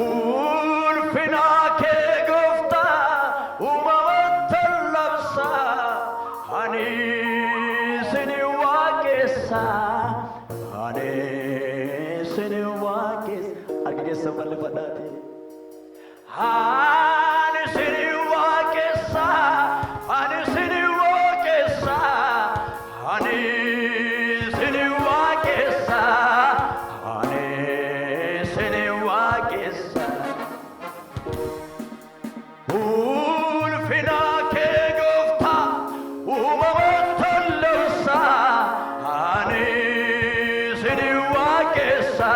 ulfina kee gooftaa uumamatti labsa ani sini waaqessa ani sini waaqessa argeessa bal'ifadhaati ani sini waaqessa ani sini waaqessa ani sini waaqessa ani sini waaqessa ulfina kee gooftaa uumamatti labsa ani sini waaqessa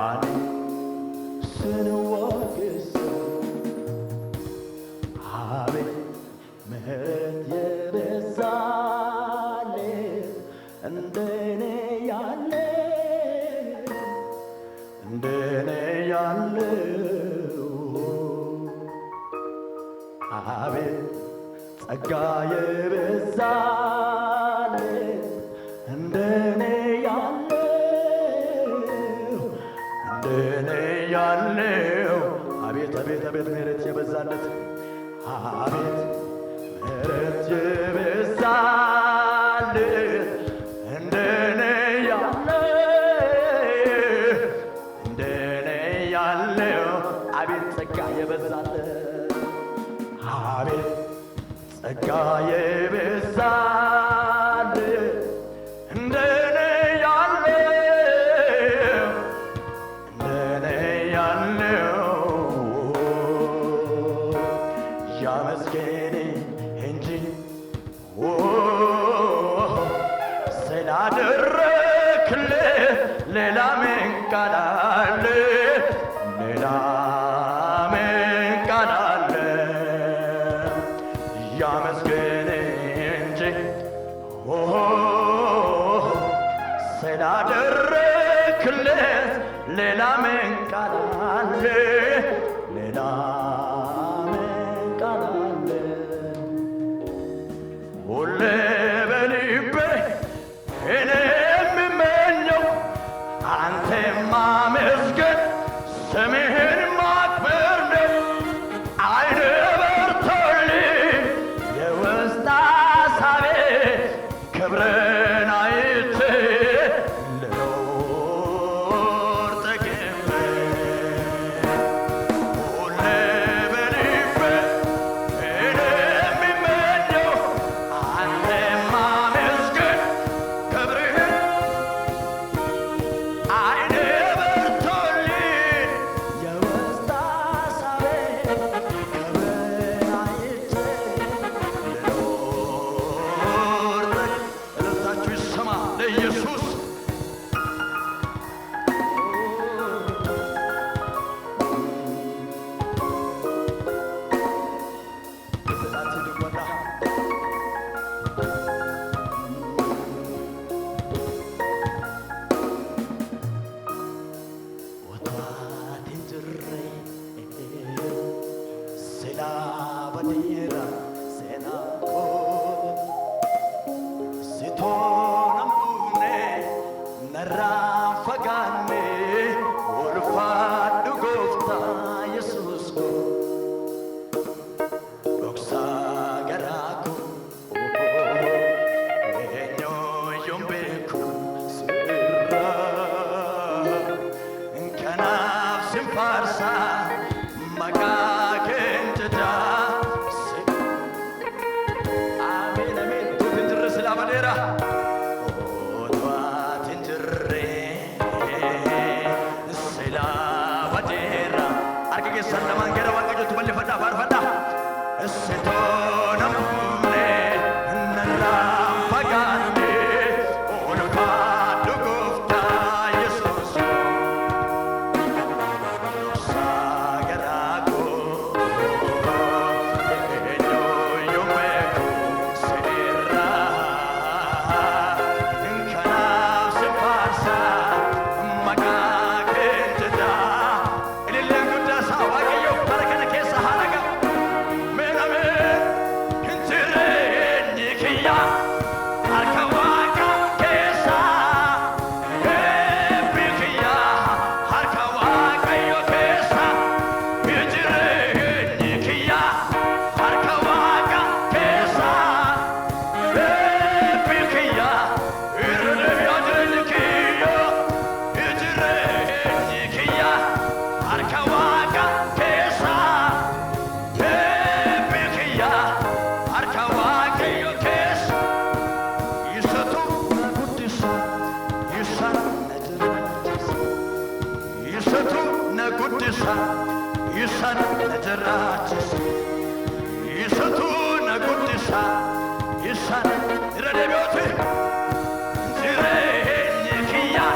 ani sini waaqessa ave ምህረት የበዛለት እንደኔ ያለ አቤት ጸጋ የበዛለት እንደኔ ያለው አቤት አቤት አቤት ምህረት የበዛለት አቤት ምህረት የበዛለት እንደኔ ያለው አቤት ጸጋ የበዛለት አቤት ጸጋ የበዛለት እንደኔ ያለው ያመስገን እንጂ ስላደረክልህ ሌላ ምን ቃል አለ? ሌላ ምን ቃል አለ? ያመስገን እንጂ ስላደረክልህ ሌላ ምን ቃል አለ? ሌላ ምን ቃል አለ? ሁሌ በልቤ እኔ የምመኘው አንተን ማመስገን ስምህን ማክበር ነው። ዓይኔ በርቶልኝ የውስጥ ሐሳቤ ክብርን አይቼ ልኖር ጠግቤ ሁሌ በልቤ እኔ የምመኘው አንተን ማመስገን ክብርህን ዓይኔ በርቶልኝ የውስጥ ሐሳቤ ክብርን አይቼ ልኖር እልልታችሁ ይሰማ ለኢየሱስ ብስላት ልወዳ Utuu ati hin jirree silaa badeera seenaa koo sitoon hambuune narraa fagaanne ulfaadhu gooftaa Yesuus koo dhoksaa garaa koo eenyuyyuu hin beeku sirraa kanaaf sin faarsaa maqaa keenyaa አሜን አሜን ቱት እንጅሬ ስላበዴራ ኦቷት እንጅሬ ስላበዴራ አርገ ሰለማን ገረ ዋቀጆቱ በልፈዳ ባርፈዳ እስቶነምኔ እነራ ፈጋኔ ኦልፋዱ ጎፍታ ኢየሱስ ሳገራጎ harka waaqa keessa eebbikiyya harka waaqayyo keessa isatu na guddisa isa na jiraachisa isatu na guddisa isa na jiraachisa isatu na guddisa isa irra deebi'ooti jireenyi kiyya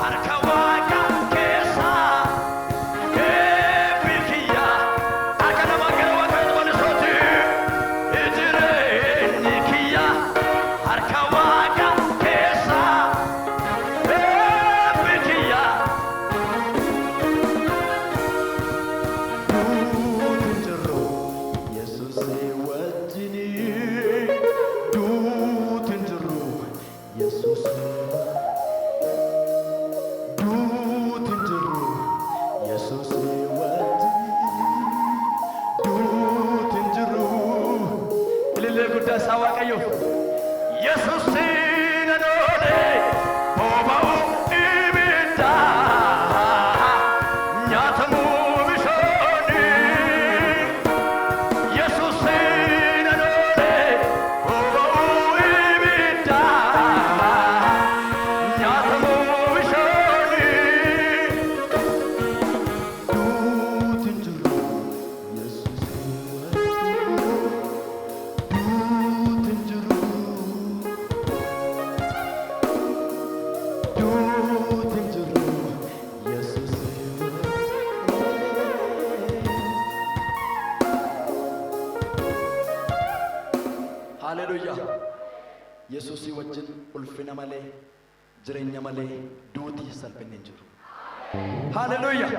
harka waaqa keessa eebbikiyya akka nama gara waaqayyo bal'isooti jireenyi kiyya harka waaqa keessa eebbikiyya duuti jirru Yesuus wajjini duuti jirru Yesuus duuti jirru Yesuus wajjini duuti jirru ilillee guddaa isaa waaqayyo Yesuus nanoole boba'u ibidda nyaatamuu bishaani Yesuus nanoole boba'u ibidda nyaatamuu bishaani duuti jirru Yesuus wajjini duuti jirru duuti jirru Yesuus Haleluuyaa Yesuusii wajjin ulfina malee jireenya malee duutii salphinni hin jiru. Haleluuyaa